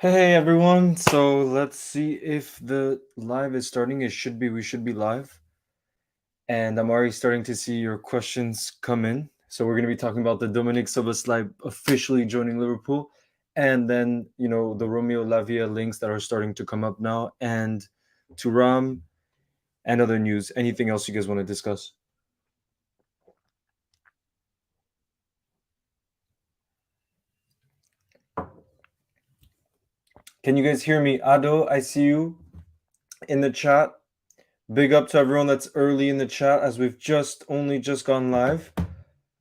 Hey everyone, so let's see if the live is starting. We should be live. And I'm already starting to see your questions come in. So we're going to be talking about the Dominic Szoboszlai officially joining Liverpool, and then, the Romeo Lavia links that are starting to come up now, and Thuram and other news. Anything else you guys want to discuss? Can you guys hear me? Ado, I see you in the chat. Big up to everyone that's early in the chat as we've only just gone live.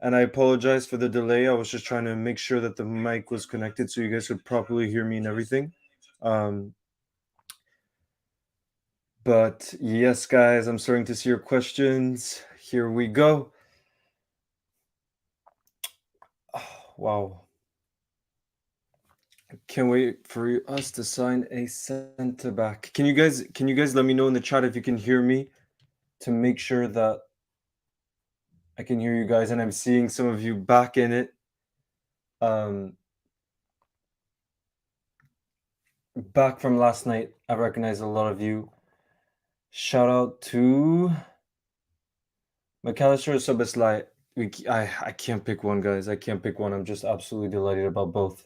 And I apologize for the delay. I was just trying to make sure that the mic was connected so you guys could properly hear me and everything. But yes, guys, I'm starting to see your questions. Here we go. Oh, wow. Can't wait for us to sign a center back. Can you guys let me know in the chat if you can hear me to make sure that I can hear you guys and I'm seeing some of you back in it. Back from last night. I recognize a lot of you. Shout out to McAllister or Szoboszlai. I can't pick one, guys. I can't pick one. I'm just absolutely delighted about both.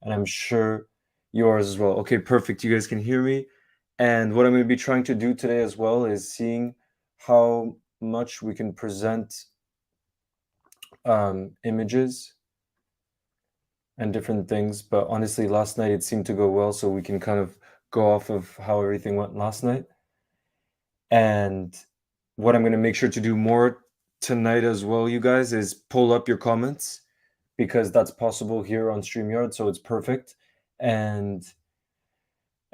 And I'm sure yours as well. Okay, perfect. You guys can hear me. And what I'm going to be trying to do today as well is seeing how much we can present images and different things. But honestly, last night it seemed to go well, so we can kind of go off of how everything went last night. And what I'm going to make sure to do more tonight as well, you guys, is pull up your comments, because that's possible here on StreamYard, so it's perfect. And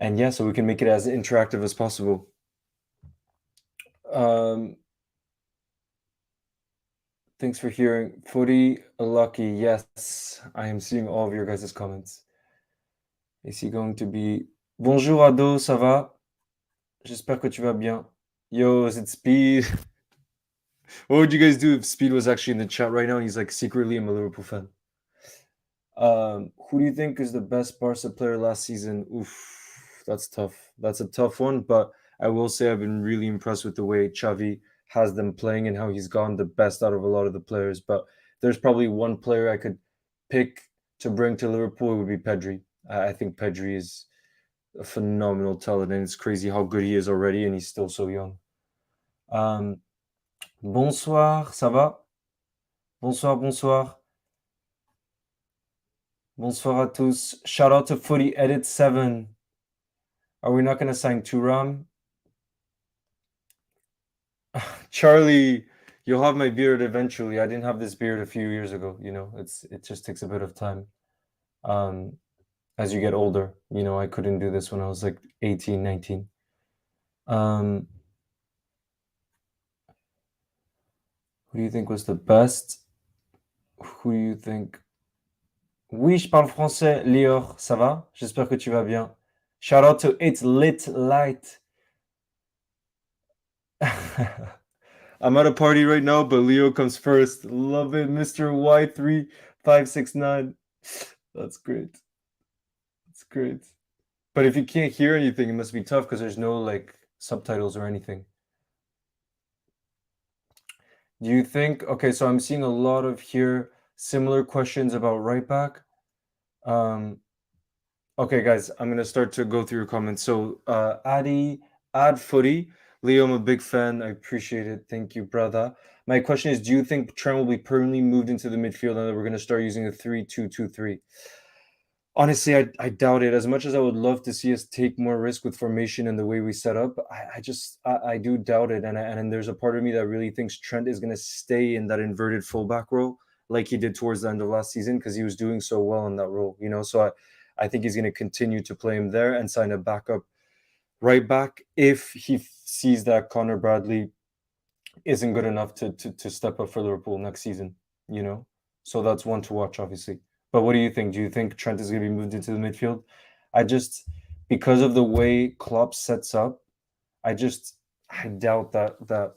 yeah, so we can make it as interactive as possible. Thanks for hearing. Footy Lucky, yes, I am seeing all of your guys' comments. Is he going to be... Bonjour Ado, ça va? J'espère que tu vas bien. Yo, is it Speed? What would you guys do if Speed was actually in the chat right now and he's like secretly a Liverpool fan? Who do you think is the best Barca player last season? Oof, that's tough. That's a tough one, but I will say I've been really impressed with the way Xavi has them playing and how he's gotten the best out of a lot of the players. But there's probably one player I could pick to bring to Liverpool. It would be Pedri. I think Pedri is a phenomenal talent, and it's crazy how good he is already, and he's still so young. Bonsoir, ça va? Bonsoir, bonsoir. Bonsoir à tous. Shout out to Footy Edit 7. Are we not going to sign Thuram? Charlie, you'll have my beard eventually. I didn't have this beard a few years ago. It just takes a bit of time. As you get older, I couldn't do this when I was like 18, 19. Who do you think was the best? Who do you think? Oui, je parle français, Lior, ça va? J'espère que tu vas bien. Shout out to It's Lit Light. I'm at a party right now, but Leo comes first. Love it, Mr. Y3569. That's great. That's great. But if you can't hear anything, it must be tough because there's no like subtitles or anything. Do you think... Okay, so I'm seeing a lot of here similar questions about right back. Okay, guys, I'm gonna start to go through your comments. So Ad Footy, Leo, I'm a big fan. I appreciate it. Thank you, brother. My question is, do you think Trent will be permanently moved into the midfield and that we're gonna start using a 3-2-2-3? Honestly, I doubt it. As much as I would love to see us take more risk with formation and the way we set up, I do doubt it. And there's a part of me that really thinks Trent is going to stay in that inverted fullback role like he did towards the end of last season, because he was doing so well in that role. So I think he's going to continue to play him there and sign a backup right back if he sees that Connor Bradley isn't good enough to step up for Liverpool next season. So that's one to watch, obviously. But what do you think? Do you think Trent is going to be moved into the midfield? Because of the way Klopp sets up, I doubt that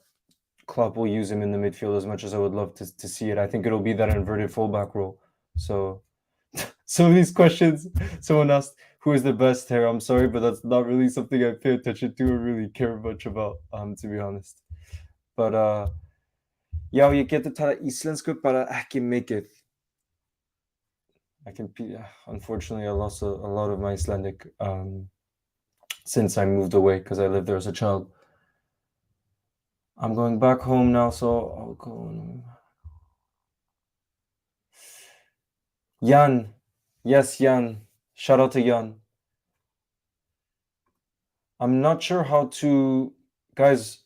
Klopp will use him in the midfield as much as I would love to see it. I think it'll be that inverted fullback role. So some of these questions, someone asked, who is the best hair? I'm sorry, but that's not really something I pay attention to or really care much about, to be honest. But já, ég geti tala íslensku bara ekki mikið. Unfortunately, I lost a lot of my Icelandic since I moved away because I lived there as a child. I'm going back home now, so I'll go. Jan. Yes, Jan. Shout out to Jan. I'm not sure how to, guys.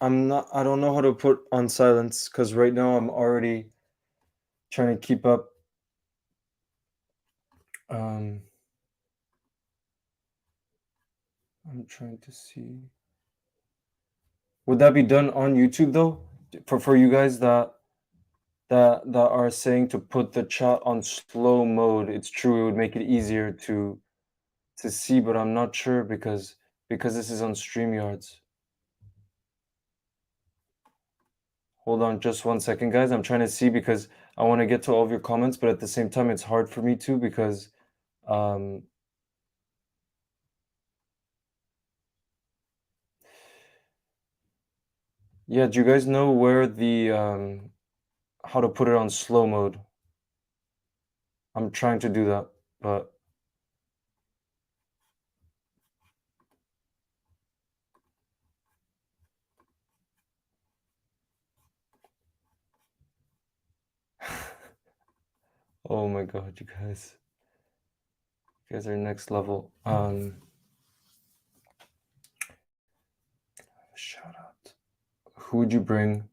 I don't know how to put on silence because right now I'm already trying to keep up. I'm trying to see. Would that be done on YouTube though? For you guys that are saying to put the chat on slow mode. It's true, it would make it easier to see, but I'm not sure because this is on StreamYards. Hold on just 1 second, guys. I'm trying to see because I want to get to all of your comments, but at the same time, it's hard for me to because yeah, do you guys know where the how to put it on slow mode? I'm trying to do that, but oh my god, you guys are next level. Shout out. Who would you bring?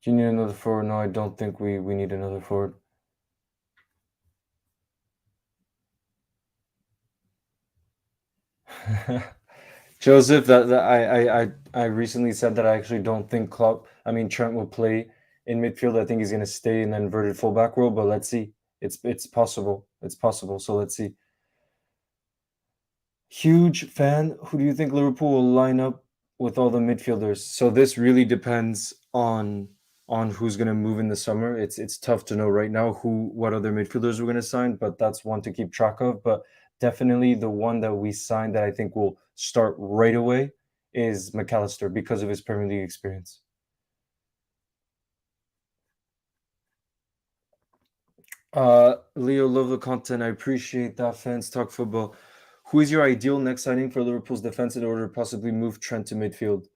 Do you need another forward? No, I don't think we need another forward. Joseph, I recently said that I actually don't think Trent will play in midfield. I think he's going to stay in the inverted fullback role, but let's see. It's possible. It's possible. So let's see. Huge fan. Who do you think Liverpool will line up with all the midfielders? So this really depends on who's going to move in the summer. It's tough to know right now what other midfielders we're going to sign, but that's one to keep track of. But definitely the one that we signed that I think will start right away is McAllister because of his Premier League experience. Leo, love the content. I appreciate that. Fans talk football. Who is your ideal next signing for Liverpool's defense in order to possibly move Trent to midfield?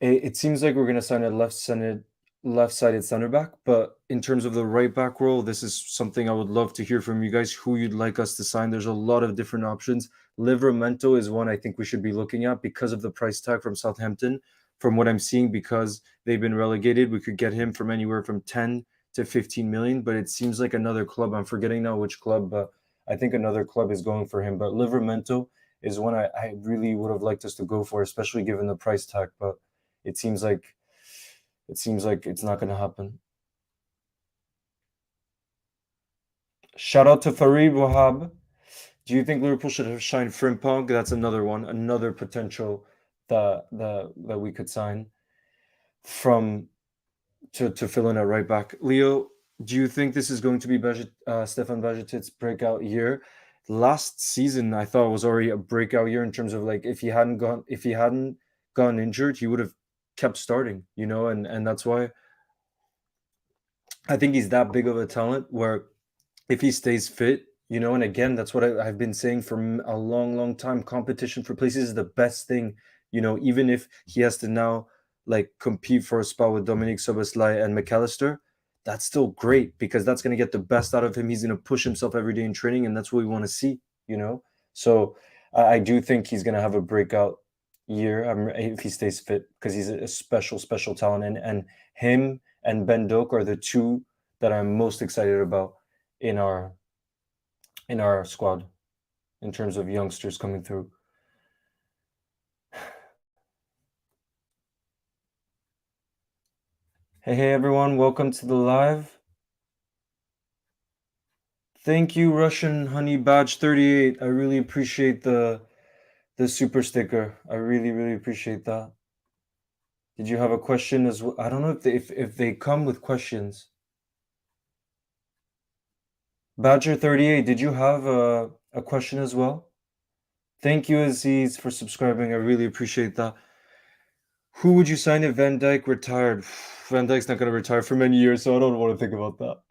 It seems like we're going to sign a left-sided center back, but in terms of the right back role, this is something I would love to hear from you guys. Who you'd like us to sign? There's a lot of different options. Livramento is one I think we should be looking at because of the price tag from Southampton. From what I'm seeing, because they've been relegated, we could get him from anywhere from 10 to 15 million. But it seems like another club. I'm forgetting now which club, but I think another club is going for him. But Livramento is one I really would have liked us to go for, especially given the price tag. But it seems like it's not going to happen. Shout out to Farid Wahab. Do you think Liverpool should have signed Frimpong? That's another one, another potential that we could sign from to fill in at right back. Leo, do you think this is going to be Stefan Bajcetic's breakout year? Last season, I thought was already a breakout year in terms of like if he hadn't gone injured, he would have kept starting, and that's why I think he's that big of a talent where if he stays fit, and again, that's what I've been saying for a long, long time. Competition for places is the best thing, even if he has to now like compete for a spot with Dominic Szoboszlai and McAllister, that's still great because that's going to get the best out of him. He's going to push himself every day in training, and that's what we want to see. So I do think he's going to have a breakout year if he stays fit because he's a special, special talent, and him and Ben Doak are the two that I'm most excited about in our squad in terms of youngsters coming through. Hey everyone, welcome to the live. Thank you, Russian Honey Badge 38. I really appreciate the super sticker. I really, really appreciate that. Did you have a question as well? I don't know if they come with questions. Badger 38, did you have a question as well? Thank you, Aziz, for subscribing. I really appreciate that. Who would you sign if Van Dijk retired? Van Dijk's not going to retire for many years, so I don't want to think about that.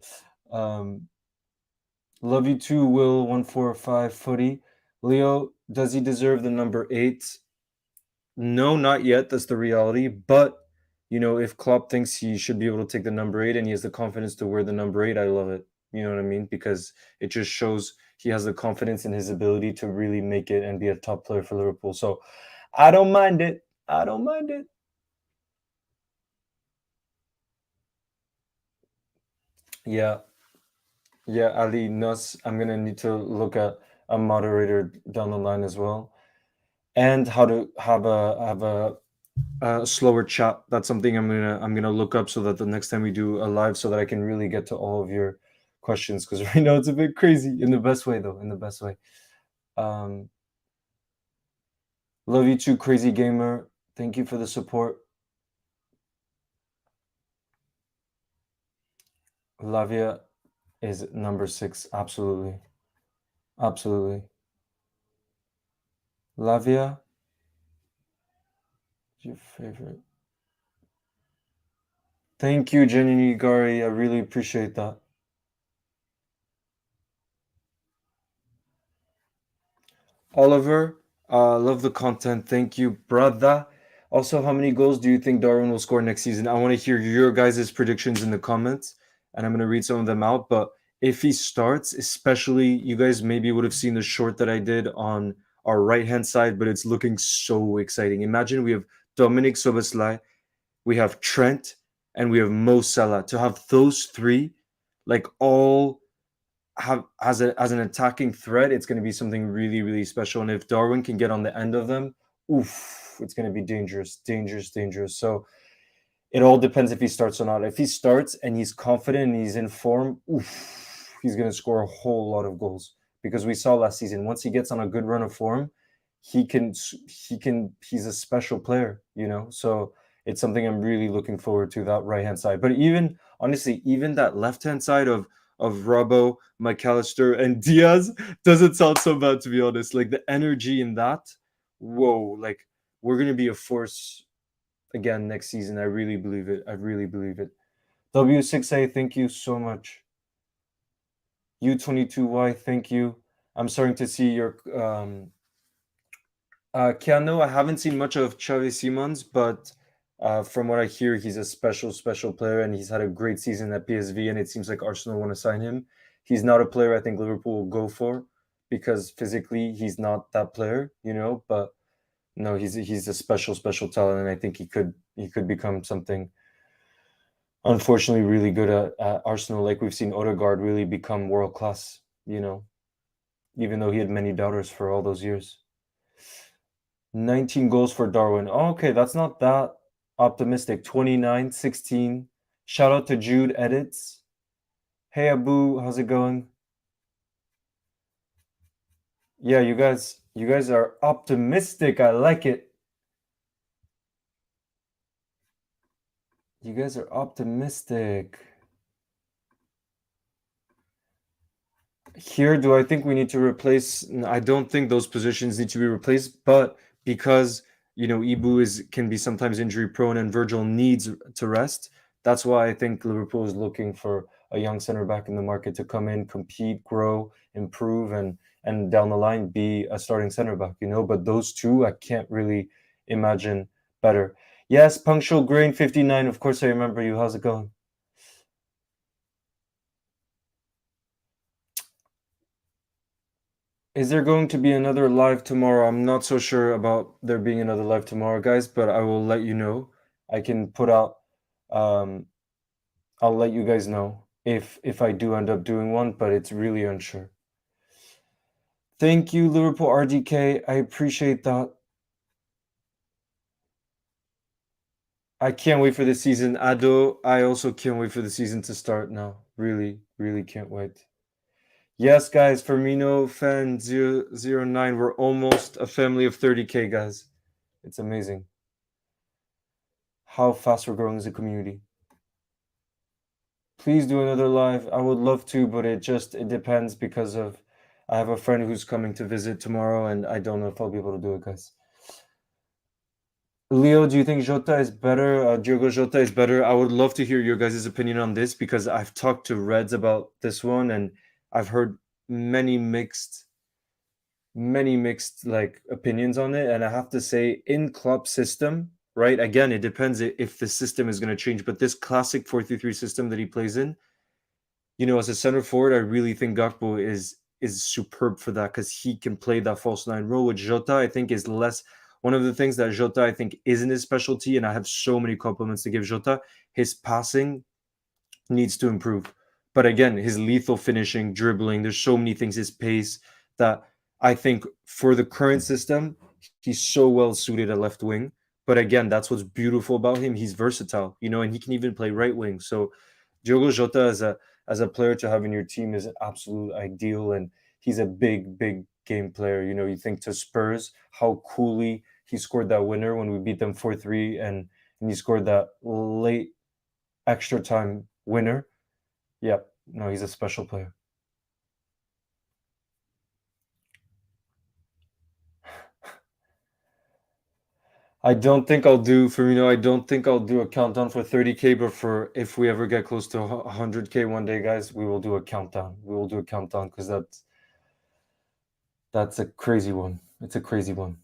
Love you too, Will145 Footy. Leo, does he deserve the number 8? No, not yet. That's the reality. But, if Klopp thinks he should be able to take the number 8 and he has the confidence to wear the number 8, I love it. You know what I mean? Because it just shows he has the confidence in his ability to really make it and be a top player for Liverpool. So I don't mind it. I don't mind it. Yeah. Yeah, Ali Nuss. I'm gonna need to look at a moderator down the line as well. And how to have a slower chat. That's something I'm gonna look up so that the next time we do a live, so that I can really get to all of your questions, because right now it's a bit crazy, in the best way though, in the best way. Um, love you too, Crazy Gamer. Thank you for the support. Lavia is number 6. Absolutely, absolutely. Lavia, your favorite. Thank you, Jenny Gari. I really appreciate that. Oliver, love the content. Thank you, brother. Also, how many goals do you think Darwin will score next season? I want to hear your guys' predictions in the comments, and I'm going to read some of them out. But if he starts, especially, you guys maybe would have seen the short that I did on our right hand side, but it's looking so exciting. Imagine we have Dominic Szoboszlai, we have Trent, and we have Mo Salah. To have those three, like, all have as an attacking threat, it's going to be something really, really special. And if Darwin can get on the end of them, oof, it's going to be dangerous, dangerous, dangerous. So it all depends if he starts or not. If he starts and he's confident and he's in form, oof, he's going to score a whole lot of goals, because we saw last season, once he gets on a good run of form, he's a special player, So it's something I'm really looking forward to, that right hand side. But even honestly, even that left hand side of Robbo, McAllister, and Diaz doesn't sound so bad, to be honest. Like, the energy in that, whoa, like, we're gonna be a force again next season. I really believe it. I really believe it. W6A, thank you so much. U22Y, thank you. I'm starting to see your Keanu. I haven't seen much of Xavi Simons, but from what I hear, he's a special, special player, and he's had a great season at PSV, and it seems like Arsenal want to sign him. He's not a player I think Liverpool will go for, because physically he's not that player, but no, he's a special, special talent, and I think he could become something, unfortunately, really good at Arsenal. Like, we've seen Odegaard really become world class, even though he had many doubters for all those years. 19 goals for Darwin. Oh, okay, that's not that optimistic. 29, 16. Shout out to Jude Edits. Hey Abu, how's it going? Yeah, you guys are optimistic. I like it. You guys are optimistic. Here, do I think we need to replace? I don't think those positions need to be replaced, but because Ibu can be sometimes injury prone and Virgil needs to rest, that's why I think Liverpool is looking for a young center back in the market to come in, compete, grow, improve, and down the line be a starting center back. But those two, I can't really imagine better. Yes, Punctual Grain 59. Of course, I remember you. How's it going? Is there going to be another live tomorrow? I'm not so sure about there being another live tomorrow, guys, but I will let you know. I can put out um I'll let you guys know if I do end up doing one, but it's really unsure. Thank you, Liverpool RDK. I appreciate that. I can't wait for the season. Ado, I also can't wait for the season to start now. Really, really can't wait. Yes, guys, Firmino fan 009. We're almost a family of 30K, guys. It's amazing. how fast we're growing as a community. Please do another live. I would love to, but it depends because of I have a friend who's coming to visit tomorrow, and I don't know if I'll be able to do it, guys. Leo, do you think Jota is better? Diogo Jota is better. I would love to hear your guys' opinion on this because I've talked to Reds about this one, and I've heard many many mixed like opinions on it. And I have to say, in club system, right? Again, it depends if the system is going to change, but this classic 4-3-3 system that he plays in, as a center forward, I really think Gakpo is superb for that because he can play that false nine role. With Jota, I think is less. One of the things that Jota I think isn't his specialty, and I have so many compliments to give Jota. His passing needs to improve, but again, his lethal finishing, dribbling. There's so many things. His pace that I think for the current system, he's so well suited at left wing. But again, that's what's beautiful about him. He's versatile, and he can even play right wing. So Diogo Jota as a player to have in your team is an absolute ideal, and he's a big game player. You think to Spurs, how coolly he scored that winner when we beat them 4-3, and he scored that late extra time winner. Yep, no, he's a special player. I don't think I'll do Firmino. I don't think I'll do a countdown for 30K, but for if we ever get close to 100K one day, guys, we will do a countdown. We will do a countdown because that's a crazy one. It's a crazy one.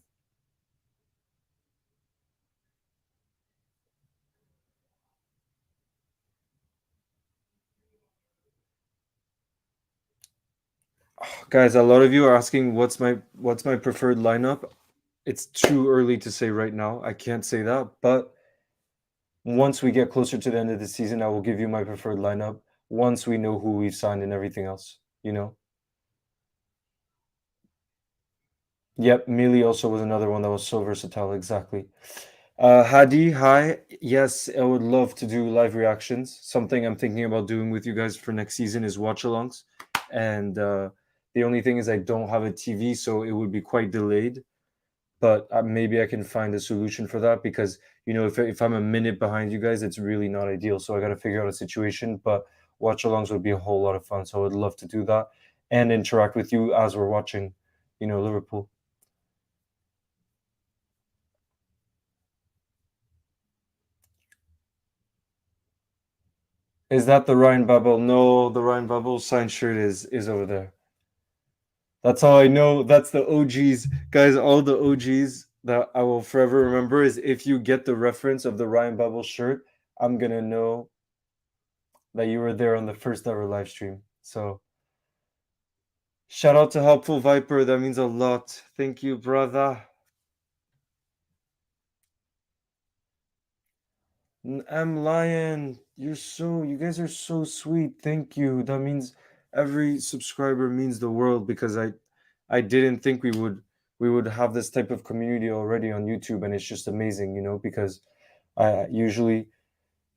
Guys, a lot of you are asking what's my preferred lineup. It's too early to say right now. I can't say that, but once we get closer to the end of the season, I will give you my preferred lineup once we know who we've signed and everything else. Yep, Mealy also was another one that was so versatile, exactly. Hadi, hi. Yes, I would love to do live reactions. Something I'm thinking about doing with you guys for next season is watch alongs. And the only thing is I don't have a TV, so it would be quite delayed. But maybe I can find a solution for that because if I'm a minute behind you guys, it's really not ideal. So I got to figure out a situation. But watch alongs would be a whole lot of fun. So I would love to do that and interact with you as we're watching, Liverpool. Is that the Ryan Babel? No, the Ryan Babel signed shirt is over there. That's all I know. That's the OGs, guys. All the OGs that I will forever remember is if you get the reference of the Ryan Babel shirt, I'm gonna know that you were there on the first ever live stream. So shout out to Helpful Viper. That means a lot. Thank you, brother. M Lion, you guys are so sweet. Thank you. That means every subscriber means the world because I didn't think we would have this type of community already on YouTube, and it's just amazing, because I usually,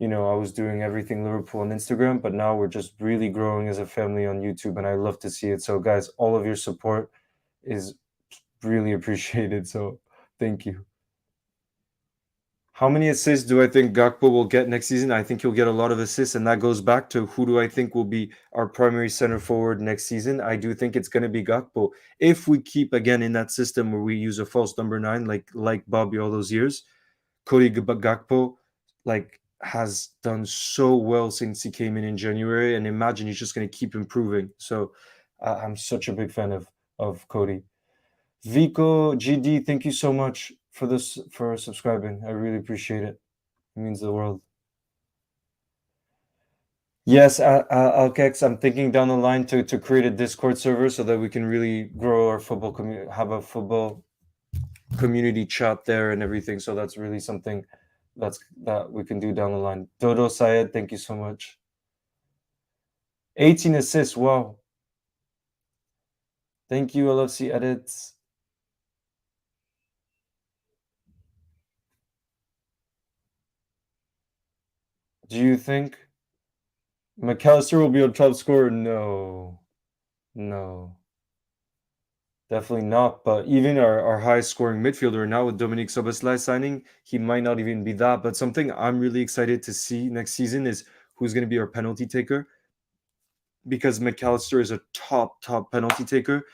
I was doing everything Liverpool on Instagram, but now we're just really growing as a family on YouTube, and I love to see it. So guys, all of your support is really appreciated. So thank you. How many assists do I think Gakpo will get next season? I think he'll get a lot of assists, and that goes back to who do I think will be our primary center forward next season. I do think it's going to be Gakpo. If we keep again in that system where we use a false number 9, like Bobby all those years, Cody Gakpo has done so well since he came in January, and imagine he's just going to keep improving. So I'm such a big fan of Cody. Vico GD, thank you so much for subscribing. I really appreciate it. It means the world. Yes, Alkex, I'm thinking down the line to create a Discord server so that we can really grow our football community, have a football community chat there and everything. So that's really something that we can do down the line. Dodo Syed, thank you so much. 18 assists, wow. Thank you, LFC Edits. Do you think McAllister will be a top scorer? No. No. Definitely not. But even our highest scoring midfielder now with Dominic Szoboszlai signing, he might not even be that. But something I'm really excited to see next season is who's going to be our penalty taker because McAllister is a top penalty taker,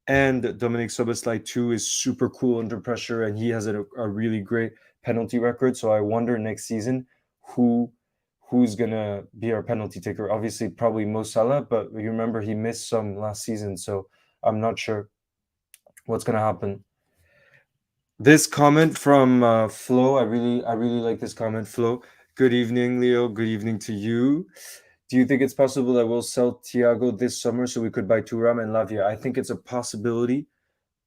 and Dominic Szoboszlai too is super cool under pressure, and he has a really great penalty record. So I wonder next season who who's gonna be our penalty taker. Obviously, probably Mo Salah, but you remember he missed some last season, so I'm not sure what's gonna happen. This comment from Flo, I really like this comment, Flo. Good evening, Leo. Good evening to you. Do you think it's possible that we'll sell Thiago this summer so we could buy Thuram and Lavia? I think it's a possibility,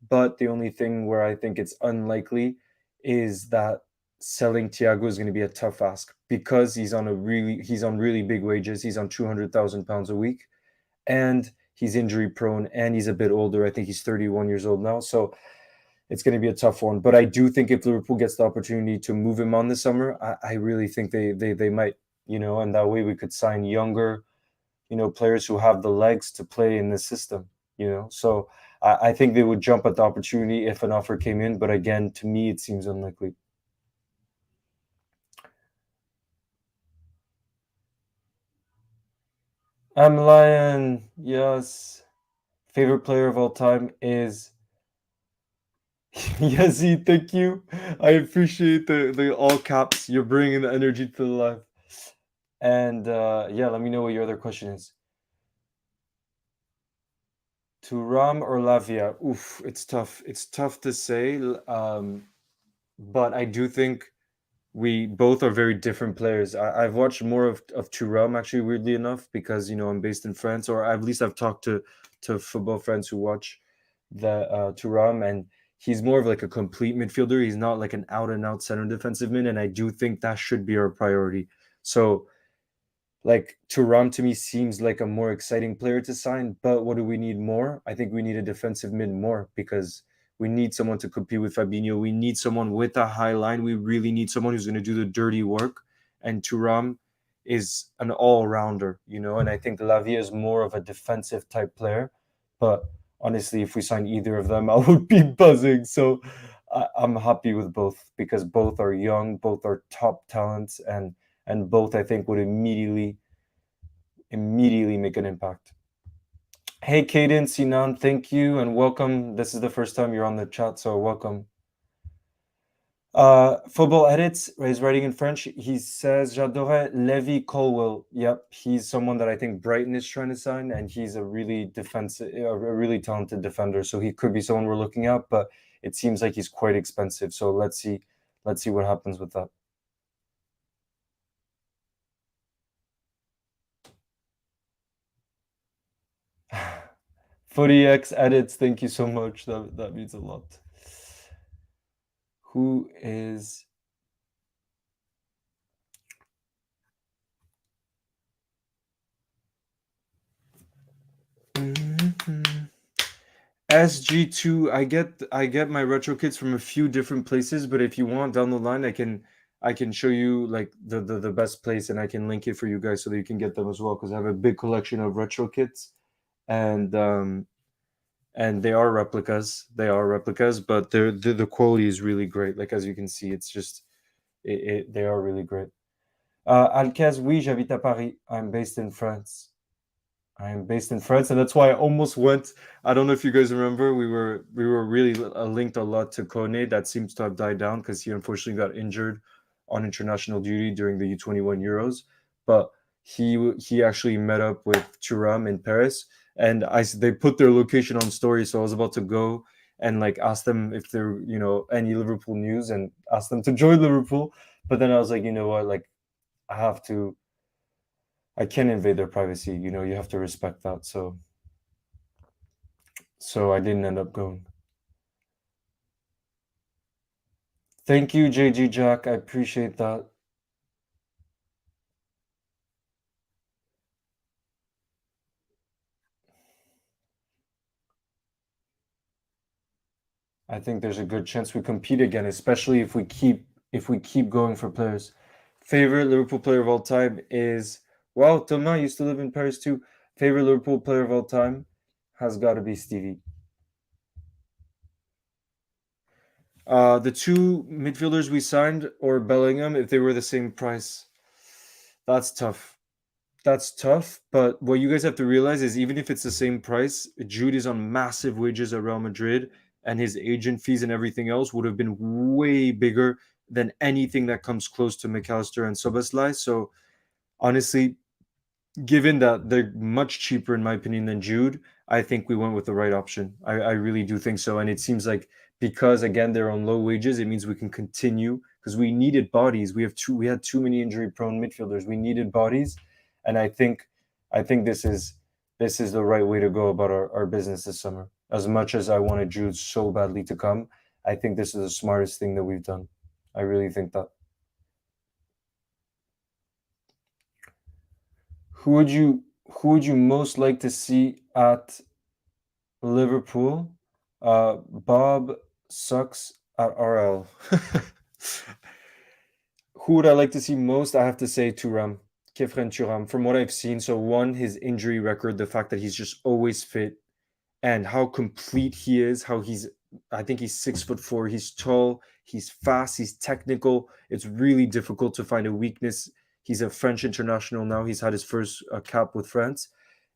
but the only thing where I think it's unlikely is that selling Thiago is going to be a tough ask because he's on really big wages. He's on £200,000 a week, and he's injury prone, and he's a bit older. I think he's 31 years old now, so it's going to be a tough one. But I do think if Liverpool gets the opportunity to move him on this summer, I really think they might, and that way we could sign younger, players who have the legs to play in this system. So I think they would jump at the opportunity if an offer came in. But again, to me, it seems unlikely. I'm Lion. Yes. Favorite player of all time is Yazzie. Thank you. I appreciate the all caps. You're bringing the energy to the life. And yeah, let me know what your other question is. Thuram or Lavia? Oof, it's tough. It's tough to say. But I do think we both are very different players. I've watched more of Thuram actually, weirdly enough, because I'm based in France, or at least I've talked to football friends who watch the Thuram, and he's more of like a complete midfielder. He's not like an out and out center defensive mid, and I do think that should be our priority. So like Thuram to me seems like a more exciting player to sign, but what do we need more? I think we need a defensive mid more because we need someone to compete with Fabinho. We need someone with a high line. We really need someone who's going to do the dirty work. And Thuram is an all-rounder, and I think Lavia is more of a defensive type player. But honestly, if we sign either of them, I would be buzzing. So I'm happy with both because both are young, both are top talents, and both I think would immediately make an impact. Hey, Kaden, Sinan, thank you and welcome. This is the first time you're on the chat, so welcome. Football edits is writing in French. He says, "J'adorais Levi Colwell." Yep, he's someone that I think Brighton is trying to sign, and he's a really talented defender. So he could be someone we're looking at, but it seems like he's quite expensive. So let's see what happens with that. Footy X edits, thank you so much. That means a lot. Who is SG2? I get my retro kits from a few different places, but if you want down the line, I can show you like the best place, and I can link it for you guys so that you can get them as well because I have a big collection of retro kits, and they are replicas. They are replicas, but the quality is really great. Like as you can see, it's just they are really great. Alcaz, oui, j'habite à Paris. I'm based in France. I am based in France, and that's why I almost went. I don't know if you guys remember, we were really linked a lot to Kone. That seems to have died down because he unfortunately got injured on international duty during the U21 Euros. But he actually met up with Thuram in Paris, and they put their location on story. So I was about to go and like ask them if they're any Liverpool news and ask them to join Liverpool. But then I was like, you know what, like I have to I can't invade their privacy. You have to respect that. So I didn't end up going. Thank you, JG Jack. I appreciate that. I think there's a good chance we compete again, especially if we keep going for players. Favorite Liverpool player of all time is well, Thomas used to live in Paris too. Favorite Liverpool player of all time has got to be Stevie. The two midfielders we signed or Bellingham, if they were the same price, that's tough. That's tough. But what you guys have to realize is even if it's the same price, Jude is on massive wages at Real Madrid, and his agent fees and everything else would have been way bigger than anything that comes close to McAllister and Szoboszlai. So honestly, given that they're much cheaper in my opinion than Jude, I think we went with the right option. I really do think so. And it seems like because again they're on low wages, it means we can continue because we needed bodies. We had too many injury prone midfielders. We needed bodies. And I think this is the right way to go about our business this summer. As much as I wanted Jude so badly to come, I think this is the smartest thing that we've done. I really think that. Who would you who would you most like to see at Liverpool? Bob sucks at RL. Who would I like to see most? I have to say Thuram, Kefren Thuram. From what I've seen, so one, his injury record, the fact that he's just always fit, and how complete he is. I think he's 6'4". He's tall. He's fast. He's technical. It's really difficult to find a weakness. He's a French international now. He's had his first cap with France,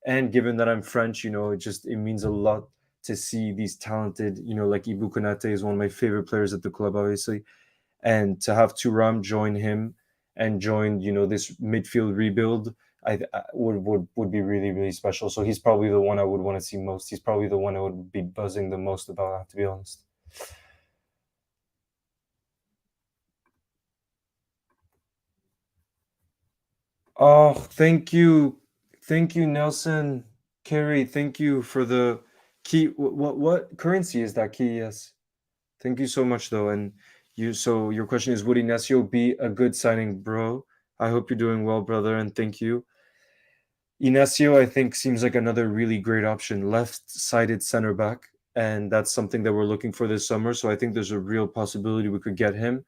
and given that I'm French, it means a lot to see these talented, like Ibu Konate is one of my favorite players at the club, obviously, and to have Turam join him and join this midfield rebuild, I would be really really special. So he's probably the one I would want to see most. He's probably the one I would be buzzing the most about. I have to be honest. Oh, thank you, Nelson, Kerry. Thank you for the key. What currency is that key? Yes, thank you so much though. And so your question is, would Ignacio be a good signing, bro? I hope you're doing well, brother, and thank you. Inacio, I think, seems like another really great option, left-sided center back, and that's something that we're looking for this summer. So I think there's a real possibility we could get him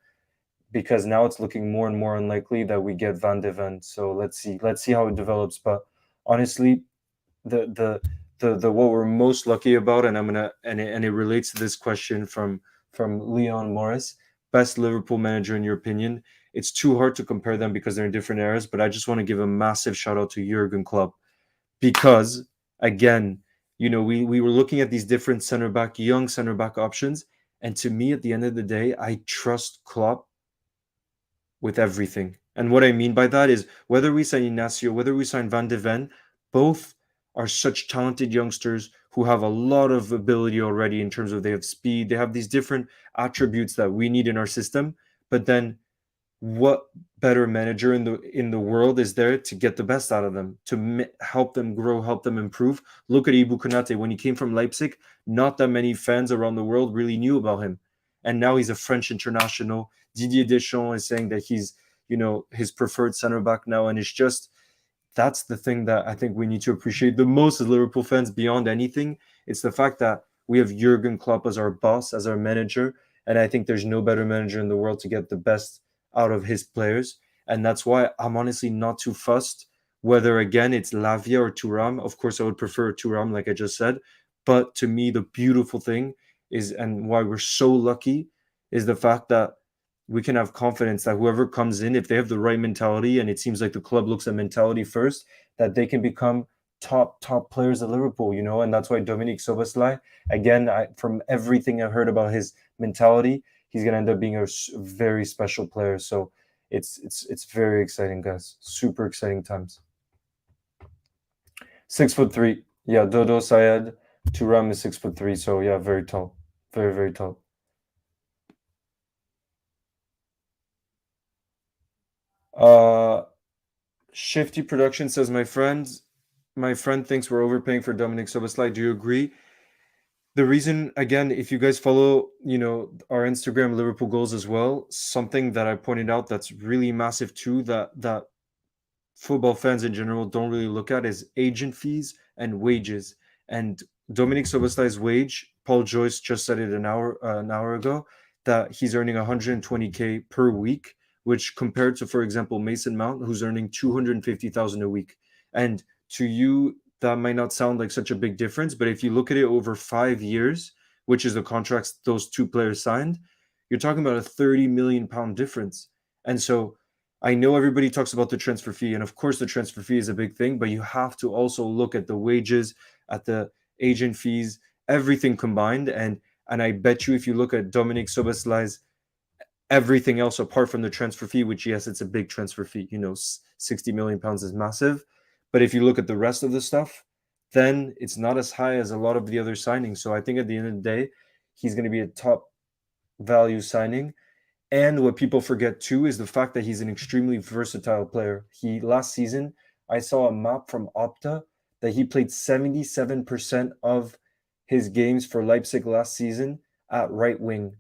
because now it's looking more and more unlikely that we get Van de Ven. So let's see how it develops. But honestly, the what we're most lucky about, and I'm gonna and it relates to this question from Leon Morris, best Liverpool manager in your opinion. It's too hard to compare them because they're in different eras, but I just want to give a massive shout out to Jurgen Klopp because again, we were looking at these different young center back options, and to me, at the end of the day, I trust Klopp with everything. And what I mean by that is whether we sign Inacio, whether we sign Van de Ven, both are such talented youngsters who have a lot of ability already in terms of they have speed, they have these different attributes that we need in our system. But then what better manager in the world is there to get the best out of them, to help them grow, help them improve? Look at Ibu Konate. When he came from Leipzig, not that many fans around the world really knew about him, and now he's a French international. Didier Deschamps is saying that he's his preferred center back now, and it's just that's the thing that I think we need to appreciate the most as Liverpool fans beyond anything. It's the fact that we have Jurgen Klopp as our boss, as our manager, and I think there's no better manager in the world to get the best out of his players. And that's why I'm honestly not too fussed whether again it's Lavia or Thuram. Of course, I would prefer Thuram, like I just said. But to me, the beautiful thing is, and why we're so lucky, is the fact that we can have confidence that whoever comes in, if they have the right mentality, and it seems like the club looks at mentality first, that they can become top players at Liverpool, and that's why Dominic Soboslai, again, from everything I've heard about his mentality, he's gonna end up being a very special player. So it's very exciting, guys. Super exciting times. 6'3". Yeah, Dodo Syed Turam is 6'3". So yeah, very tall, very very tall. Uh, Shifty Production says, my friend thinks we're overpaying for Dominic Soboslai. Do you agree? The reason, again, if you guys follow, our Instagram Liverpool goals as well, something that I pointed out that's really massive too, that football fans in general don't really look at is agent fees and wages. And Dominic Soboslai's wage, Paul Joyce just said it an hour ago, that he's earning 120K per week, which compared to, for example, Mason Mount, who's earning 250,000 a week. And to you, that might not sound like such a big difference, but if you look at it over 5 years, which is the contracts those two players signed, you're talking about a 30 million pound difference. And so I know everybody talks about the transfer fee, and of course the transfer fee is a big thing, but you have to also look at the wages, at the agent fees, everything combined. And I bet you if you look at Dominic Soboslai's everything else apart from the transfer fee, which yes, it's a big transfer fee. 60 million pounds is massive, but if you look at the rest of the stuff, then it's not as high as a lot of the other signings. So I think at the end of the day, he's going to be a top value signing. And what people forget too is the fact that he's an extremely versatile player. He last season, I saw a map from Opta that he played 77% of his games for Leipzig last season at right wing.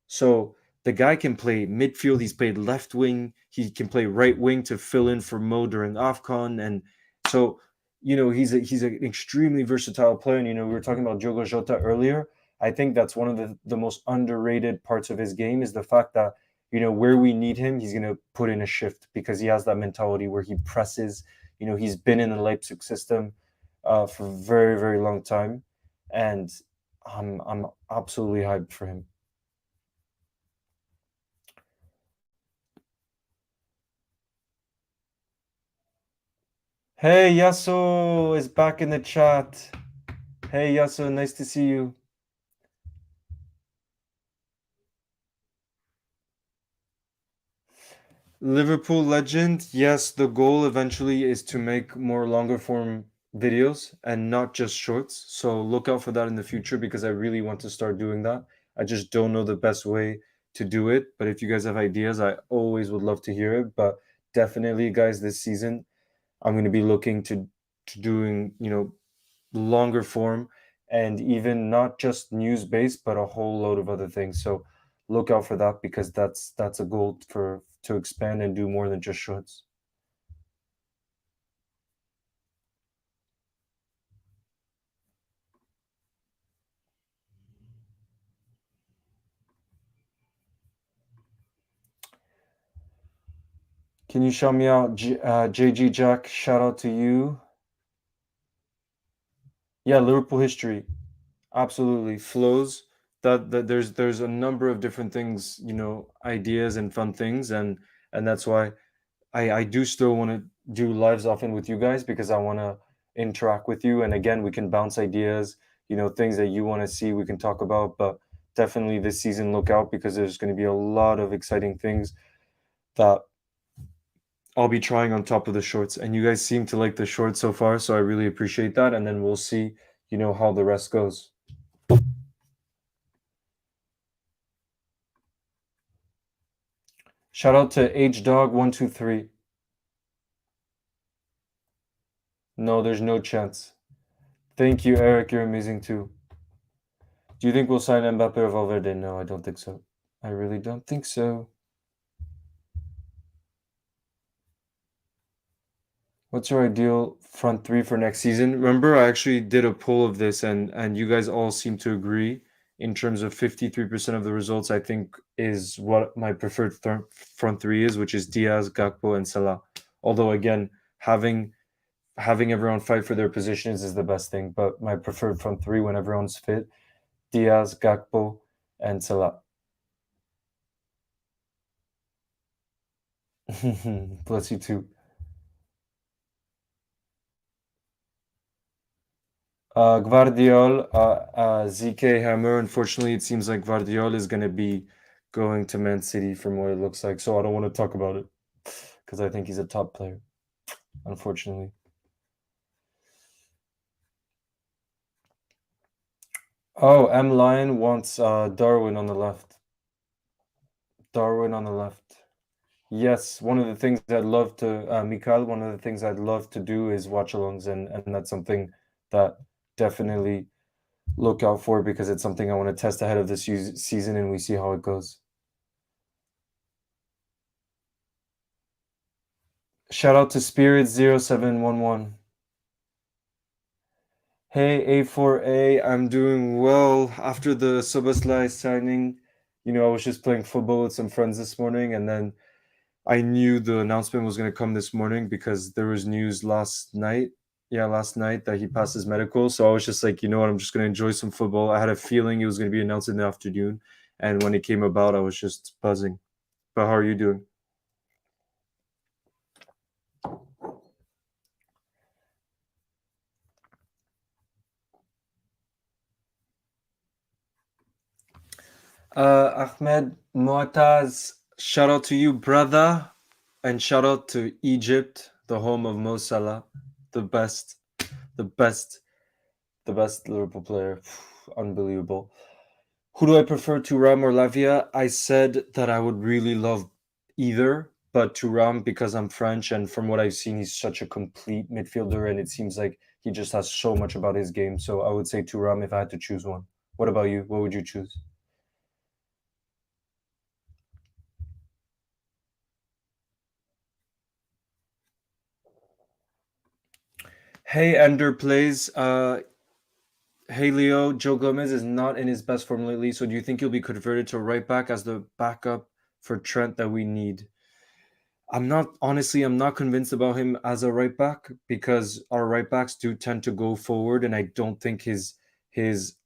So the guy can play midfield. He's played left wing. He can play right wing to fill in for Mo during AFCON. And so, he's an extremely versatile player. And, we were talking about Diogo Jota earlier. I think that's one of the most underrated parts of his game is the fact that, where we need him, he's going to put in a shift because he has that mentality where he presses. He's been in the Leipzig system for a very, very long time. And I'm absolutely hyped for him. Hey, Yasso is back in the chat. Hey, Yasso, nice to see you. Liverpool legend. Yes, the goal eventually is to make more longer form videos and not just shorts. So look out for that in the future because I really want to start doing that. I just don't know the best way to do it. But if you guys have ideas, I always would love to hear it. But definitely, guys, this season I'm going to be looking to doing, longer form and even not just news based, but a whole load of other things. So look out for that because that's a goal for to expand and do more than just shorts. Can you shout me out, JG Jack? Shout out to you. Yeah, Liverpool history, absolutely flows. That there's a number of different things, ideas and fun things, and that's why I do still want to do lives often with you guys because I want to interact with you. And again, we can bounce ideas, things that you want to see, we can talk about. But definitely this season, look out because there's going to be a lot of exciting things that I'll be trying on top of the shorts. And you guys seem to like the shorts so far. So I really appreciate that. And then we'll see, how the rest goes. Shout out to HDog123. No, there's no chance. Thank you, Eric. You're amazing too. Do you think we'll sign Mbappe or Valverde? No, I don't think so. I really don't think so. What's your ideal front three for next season? Remember, I actually did a poll of this, and you guys all seem to agree in terms of 53% of the results. I think is what my preferred front three is, which is Diaz, Gakpo, and Salah. Although again, having everyone fight for their positions is the best thing. But my preferred front three when everyone's fit: Diaz, Gakpo, and Salah. Bless you too. Gvardiol, ZK Hammer. Unfortunately, it seems like Gvardiol is going to be going to Man City from what it looks like. So I don't want to talk about it because I think he's a top player, unfortunately. Oh, M Lion wants Darwin on the left. Darwin on the left. Yes, one of the things I'd love to, Mikhail, one of the things I'd love to do is watch alongs, and that's something that definitely look out for because it's something I want to test ahead of this season and we see how it goes. Shout out to Spirit0711. Hey A4A, I'm doing well. After the Szoboszlai signing, I was just playing football with some friends this morning, and then I knew the announcement was going to come this morning because there was news last night. Yeah, last night that he passed his medical. So I was just like, you know what, I'm just going to enjoy some football. I had a feeling it was going to be announced in the afternoon, and when it came about, I was just buzzing. But how are you doing? Ahmed Muataz, shout out to you, brother, and shout out to Egypt, the home of Mo Salah, the best, the best, the best Liverpool player. Unbelievable. Who do I prefer, Thuram or Lavia? I said that I would really love either, but Thuram because I'm French, and from what I've seen, he's such a complete midfielder, and it seems like he just has so much about his game. So I would say Thuram if I had to choose one. What about you? What would you choose? Hey, Ender plays. Hey, Leo. Joe Gomez is not in his best form lately, so do you think he'll be converted to right back as the backup for Trent that we need? I'm not convinced about him as a right back because our right backs do tend to go forward, and I don't think his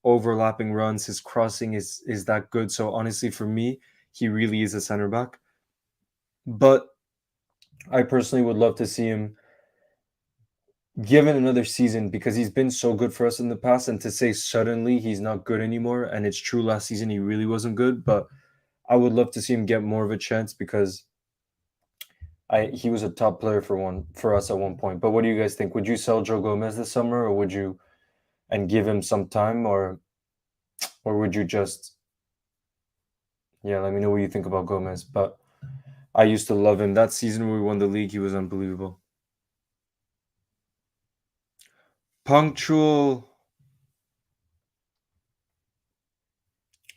overlapping runs, his crossing is that good. So honestly, for me, he really is a center back. But I personally would love to see him given another season because he's been so good for us in the past, and to say suddenly he's not good anymore, and it's true last season he really wasn't good, but I would love to see him get more of a chance because I he was a top player for us at one point. But what do you guys think? Would you sell Joe Gomez this summer, or would you and give him some time, or would you just yeah? Let me know what you think about Gomez. But I used to love him. That season when we won the league, he was unbelievable. Punctual.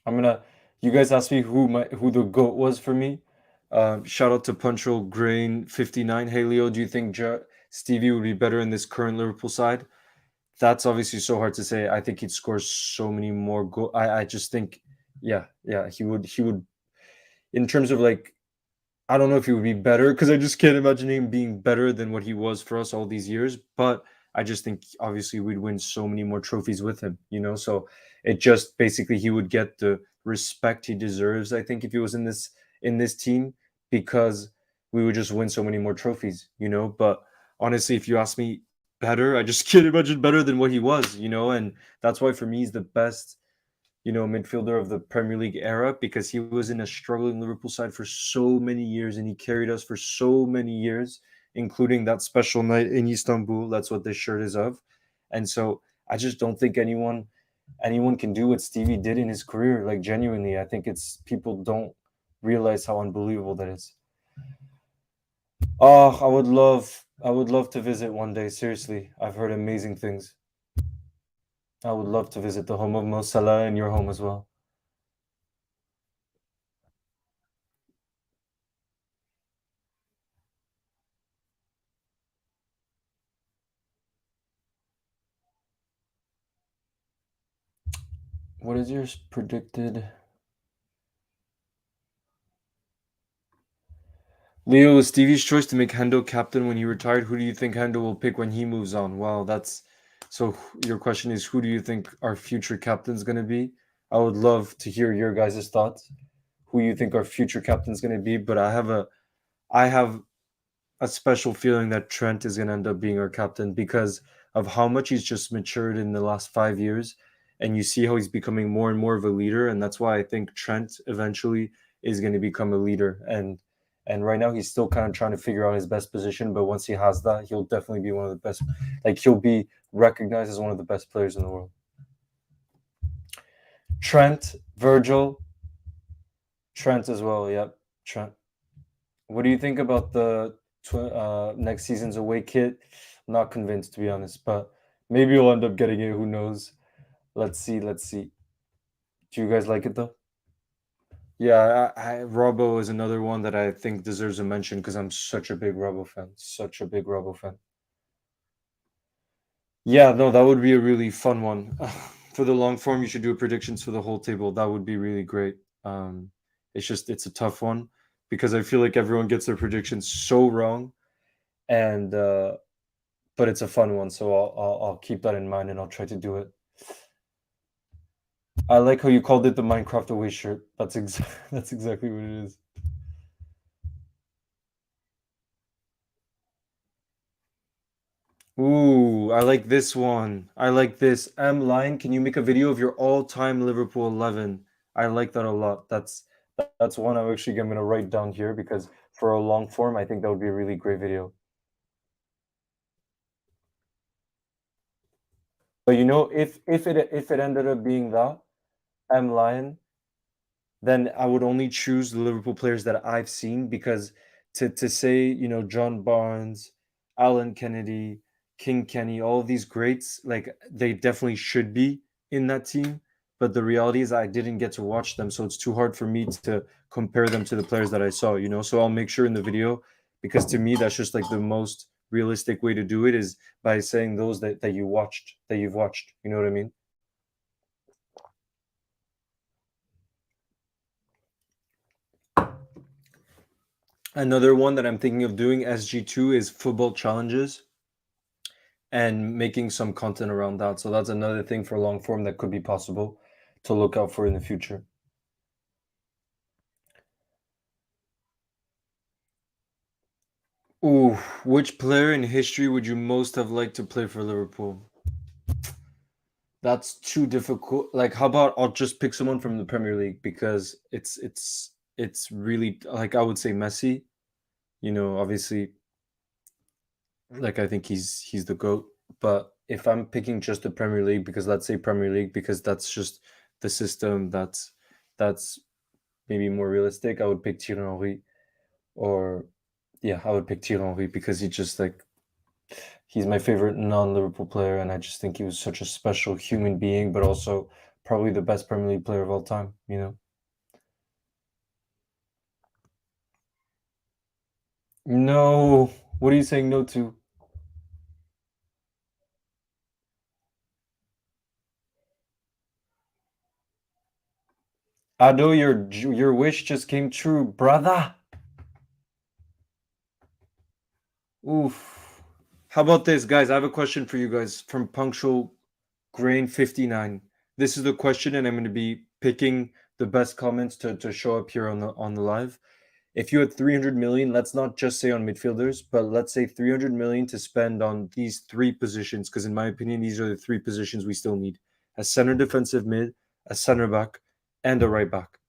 I'm gonna. You guys asked me who the goat was for me. Shout out to Punctual Grain 59. Hey Leo, do you think Stevie would be better in this current Liverpool side? That's obviously so hard to say. I think he'd score so many more goals. I just think, yeah, he would. In terms of like, I don't know if he would be better because I just can't imagine him being better than what he was for us all these years. But I just think obviously we'd win so many more trophies with him, you know. So it just basically he would get the respect he deserves. I think if he was in this team because we would just win so many more trophies, you know. But honestly, if you ask me better, I just can't imagine better than what he was, you know. And that's why for me he's the best midfielder of the Premier League era because he was in a struggling Liverpool side for so many years and he carried us for so many years, including that special night in Istanbul. That's what this shirt is of. And so I just don't think anyone can do what Stevie did in his career. Like genuinely, I think it's people don't realize how unbelievable that is. Oh, I would love to visit one day. Seriously, I've heard amazing things. I would love to visit the home of Mo Salah and your home as well. What is your predicted Leo, was Stevie's choice to make Hendo captain when he retired? Who do you think Hendo will pick when he moves on? Wow, that's so. Your question is, who do you think our future captain's going to be? I would love to hear your guys' thoughts. Who you think our future captain's going to be? But I have a special feeling that Trent is going to end up being our captain because of how much he's just matured in the last 5 years. And you see how he's becoming more and more of a leader. And that's why I think Trent eventually is going to become a leader. And right now he's still kind of trying to figure out his best position. But once he has that, he'll definitely be one of the best. Like he'll be recognized as one of the best players in the world. Trent, Virgil, Trent as well. Yep, Trent. What do you think about the next season's away kit? I'm not convinced to be honest, but maybe we'll end up getting it. Who knows? Let's see. Let's see. Do you guys like it though? Yeah, Robbo is another one that I think deserves a mention because I'm such a big Robbo fan. Such a big Robbo fan. Yeah, no, that would be a really fun one. For the long form, you should do predictions for the whole table. That would be really great. It's a tough one because I feel like everyone gets their predictions so wrong, and but it's a fun one, so I'll keep that in mind and I'll try to do it. I like how you called it the Minecraft away shirt. That's exactly what it is. Ooh, I like this one. I like this. M Line, can you make a video of your all-time Liverpool 11? I like that a lot. That's one I'm gonna write down here because for a long form, I think that would be a really great video. But you know, if it ended up being that M Lion, then I would only choose the Liverpool players that I've seen because to say, John Barnes, Alan Kennedy, King Kenny, all of these greats, like they definitely should be in that team. But the reality is I didn't get to watch them, so it's too hard for me to compare them to the players that I saw. So I'll make sure in the video because to me that's just like the most realistic way to do it is by saying those that you've watched. You know what I mean? Another one that I'm thinking of doing SG2 is football challenges and making some content around that. So that's another thing for long form that could be possible to look out for in the future. Ooh, which player in history would you most have liked to play for Liverpool? That's too difficult. Like, how about I'll just pick someone from the Premier League because it's really like I would say Messi. Obviously, like I think he's the GOAT. But if I'm picking just the Premier League, because let's say Premier League, because that's just the system that's maybe more realistic, I would pick Thierry Henry. Or yeah, I would pick Thierry Henry because he's my favorite non-Liverpool player, and I just think he was such a special human being, but also probably the best Premier League player of all time. No, what are you saying no to? Ado, your wish just came true, brother. Oof. How about this, guys? I have a question for you guys from Punctual Grain 59. This is the question, and I'm going to be picking the best comments to show up here on the live. If you had 300 million, let's not just say on midfielders, but let's say 300 million to spend on these three positions, because in my opinion, these are the three positions we still need: a center defensive mid, a center back, and a right back.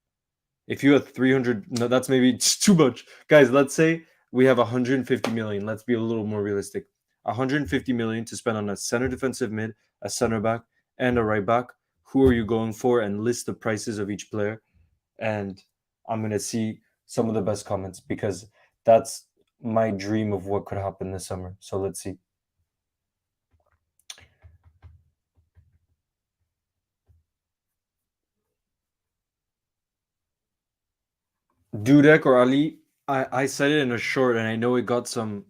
If you had 300, no, that's maybe too much. Guys, let's say we have 150 million. Let's be a little more realistic. 150 million to spend on a center defensive mid, a center back, and a right back. Who are you going for? And list the prices of each player. And I'm going to see some of the best comments because that's my dream of what could happen this summer. So let's see. Dudek or Ali, I said it in a short, and I know it got some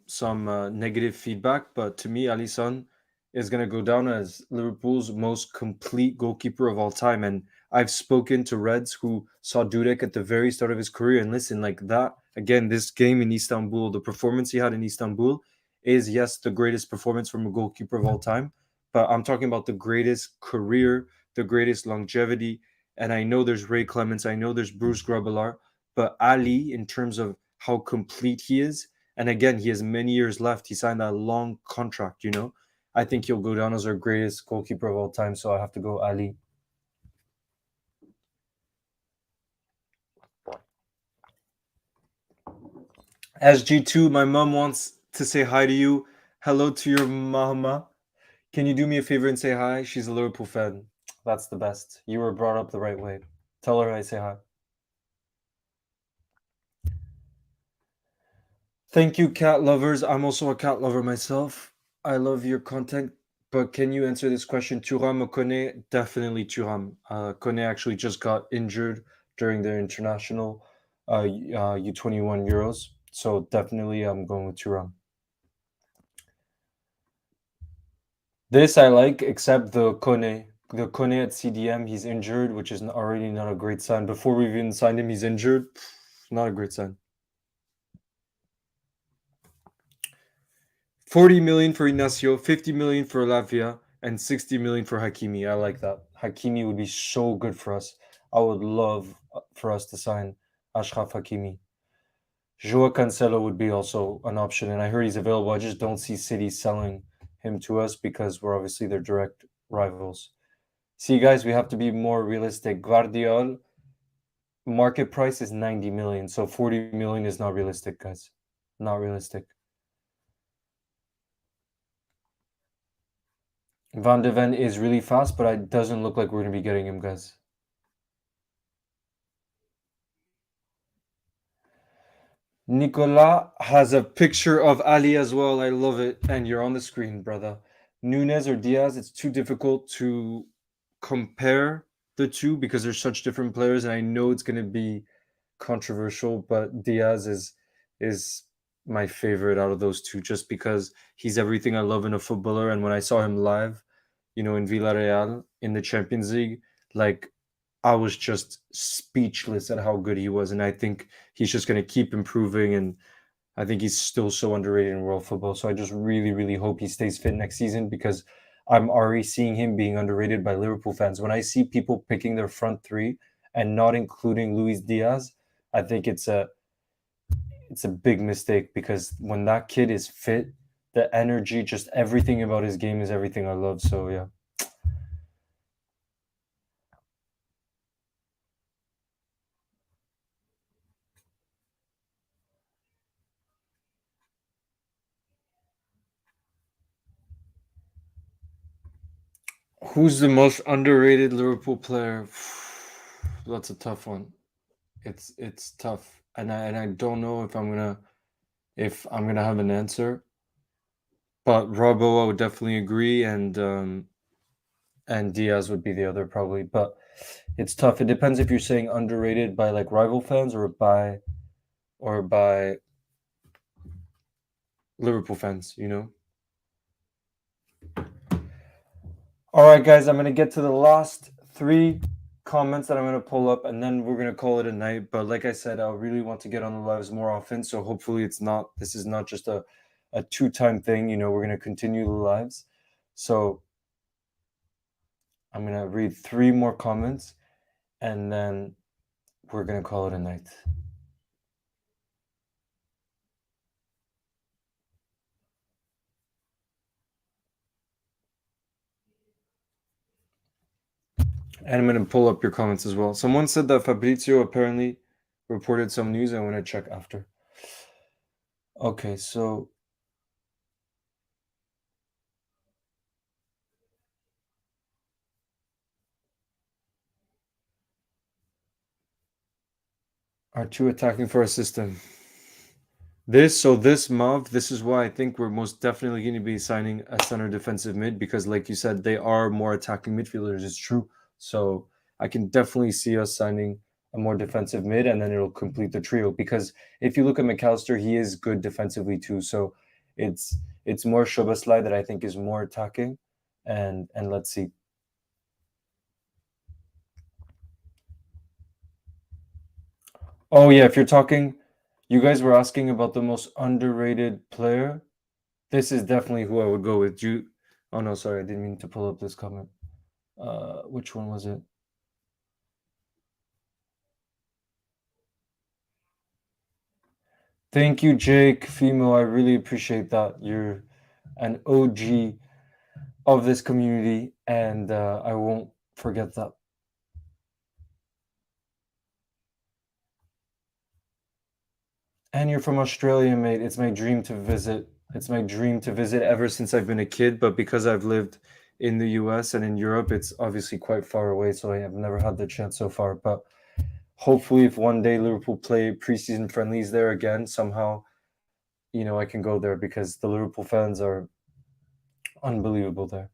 negative feedback, but to me, Alisson is going to go down as Liverpool's most complete goalkeeper of all time. And I've spoken to Reds who saw Dudek at the very start of his career, and listen, like that again, this game in Istanbul, the performance he had in Istanbul is yes the greatest performance from a goalkeeper of all time, but I'm talking about the greatest career, the greatest longevity. And I know there's Ray Clements, I know there's Bruce Grobbelaar, but Ali, in terms of how complete he is, and again, he has many years left. He signed that long contract. I think he'll go down as our greatest goalkeeper of all time. So I have to go Ali. SG2, my mom wants to say hi to you. Hello to your mama. Can you do me a favor and say hi? She's a Liverpool fan. That's the best. You were brought up the right way. Tell her I say hi. Thank you, cat lovers. I'm also a cat lover myself. I love your content, but can you answer this question? Thuram or Kone? Definitely Thuram. Kone actually just got injured during their international U21 Euros, so definitely I'm going with Thuram. This I like, except the Kone. The Kone at CDM, he's injured, which is already not a great sign. Before we even signed him, he's injured. Not a great sign. 40 million for Ignacio, 50 million for Lavia, and 60 million for Hakimi. I like that. Hakimi would be so good for us. I would love for us to sign Ashraf Hakimi. Joao Cancelo would be also an option, and I heard he's available. I just don't see City selling him to us because we're obviously their direct rivals. See, guys, we have to be more realistic. Guardiola market price is 90 million, so 40 million is not realistic, guys. Not realistic. Van de Ven is really fast, but it doesn't look like we're going to be getting him, guys. Nicolas has a picture of Ali as well. I love it. And you're on the screen, brother. Nunez or Diaz, it's too difficult to compare the two because they're such different players. And I know it's going to be controversial, but Diaz is my favorite out of those two just because he's everything I love in a footballer. And when I saw him live, in Villarreal in the Champions League, like I was just speechless at how good he was. And I think he's just going to keep improving. And I think he's still so underrated in world football. So I just really, really hope he stays fit next season because I'm already seeing him being underrated by Liverpool fans. When I see people picking their front three and not including Luis Diaz, I think it's a big mistake because when that kid is fit, the energy, just everything about his game is everything I love. So yeah. Who's the most underrated Liverpool player? That's a tough one. It's tough, and I don't know if I'm gonna have an answer. But Robbo, I would definitely agree, and Diaz would be the other probably. But it's tough. It depends if you're saying underrated by like rival fans or by Liverpool fans. All right, guys, I'm going to get to the last three comments that I'm going to pull up, and then we're going to call it a night. But like I said, I really want to get on the lives more often. So hopefully this is not just a two-time thing. We're going to continue the lives. So I'm going to read three more comments, and then we're going to call it a night. And I'm going to pull up your comments as well. Someone said that Fabrizio apparently reported some news. I want to check after. Okay, so are two attacking for a system. This Mav, this is why I think we're most definitely going to be signing a center defensive mid because, like you said, they are more attacking midfielders. It's true. So I can definitely see us signing a more defensive mid, and then it'll complete the trio. Because if you look at McAllister, he is good defensively too. So it's more Szoboszlai that I think is more attacking, and let's see. Oh yeah, if you're talking, you guys were asking about the most underrated player. This is definitely who I would go with. Oh no, sorry, I didn't mean to pull up this comment. Which one was it? Thank you, Jake Fimo. I really appreciate that. You're an OG of this community, and I won't forget that. And you're from Australia, mate. It's my dream to visit. It's my dream to visit ever since I've been a kid, but because I've lived in the US and in Europe, it's obviously quite far away, so I have never had the chance so far. But hopefully, if one day Liverpool play preseason friendlies there again, somehow, I can go there because the Liverpool fans are unbelievable there.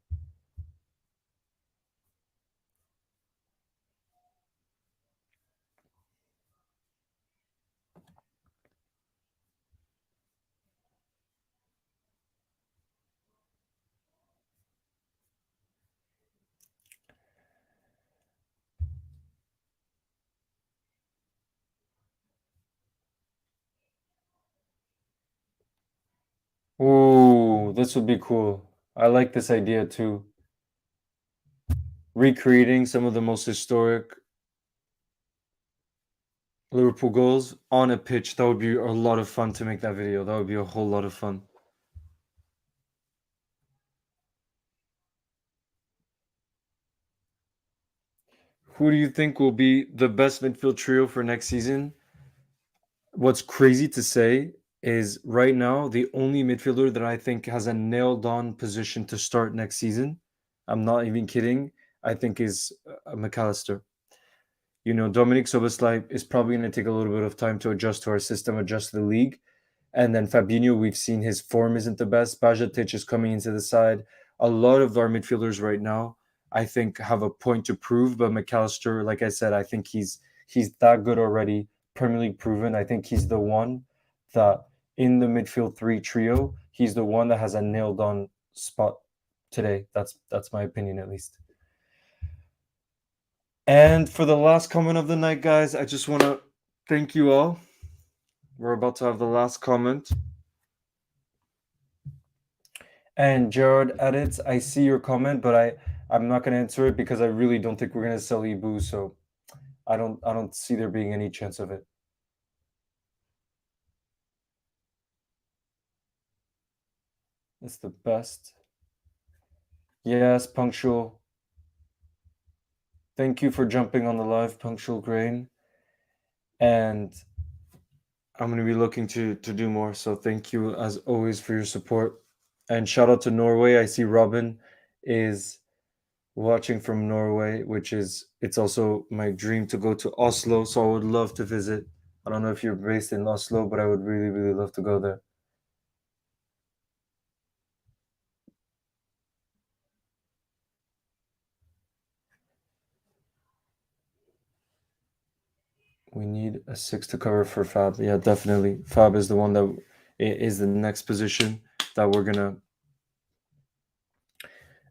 Ooh, this would be cool. I like this idea too. recreating some of the most historic Liverpool goals on a pitch. That would be a lot of fun to make that video. That would be a whole lot of fun. Who do you think will be the best midfield trio for next season? What's crazy to say is right now, the only midfielder that I think has a nailed on position to start next season, I'm not even kidding, I think is McAllister. You know, Dominic Szoboszlai is probably going to take a little bit of time to adjust to our system, adjust to the league. And then Fabinho, we've seen his form isn't the best. Bajatic is coming into the side. A lot of our midfielders right now, I think, have a point to prove. But McAllister, like I said, I think he's that good already, Premier League proven. I think he's the one that in the midfield three trio, he's the one that has a nailed on spot today. That's my opinion at least. And for the last comment of the night, guys, I just want to thank you all. We're about to have the last comment. And Gerard edits, I see your comment, but I'm not going to answer it because I really don't think we're going to sell Ibu, so I don't see there being any chance of it. It's the best. Yes, Punctual. Thank you for jumping on the live, Punctual Grain. And I'm going to be looking to do more, so thank you as always for your support. And shout out to Norway. I see Robin is watching from Norway, which is it's also my dream to go to Oslo, so I would love to visit. I don't know if you're based in Oslo, but I would really, really love to go there. We need a six to cover for Fab. Yeah, definitely. Fab is the one that is the next position that we're gonna.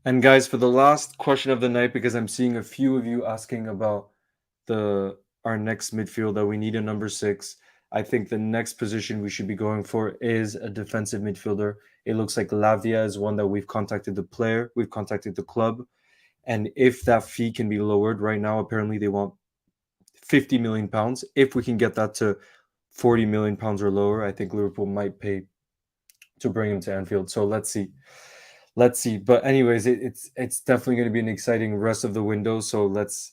And guys, for the last question of the night, because I'm seeing a few of you asking about the our next midfield that we need a number six. I think the next position we should be going for is a defensive midfielder. It looks like Lavia is one that we've contacted the player, we've contacted the club, and if that fee can be lowered, right now apparently they want 50 million pounds. If we can get that to 40 million pounds or lower, I think Liverpool might pay to bring him to Anfield. So let's see. Let's see. But anyways, it's definitely going to be an exciting rest of the window. So let's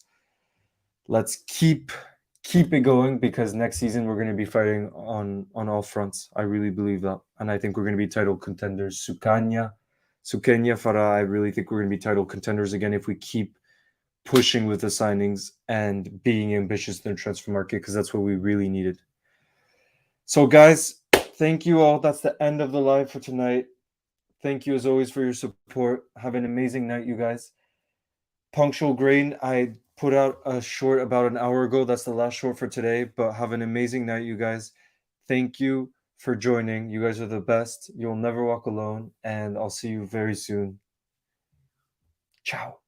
keep it going because next season we're going to be fighting on all fronts. I really believe that, and I think we're going to be title contenders. Sukenya Farah. I really think we're going to be title contenders again if we keep pushing with the signings and being ambitious in the transfer market because that's what we really needed. So, guys, thank you all. That's the end of the live for tonight. Thank you as always for your support. Have an amazing night, you guys. Punctual Grain, I put out a short about an hour ago. That's the last short for today, but have an amazing night, you guys. Thank you for joining. You guys are the best. You'll never walk alone, and I'll see you very soon. Ciao.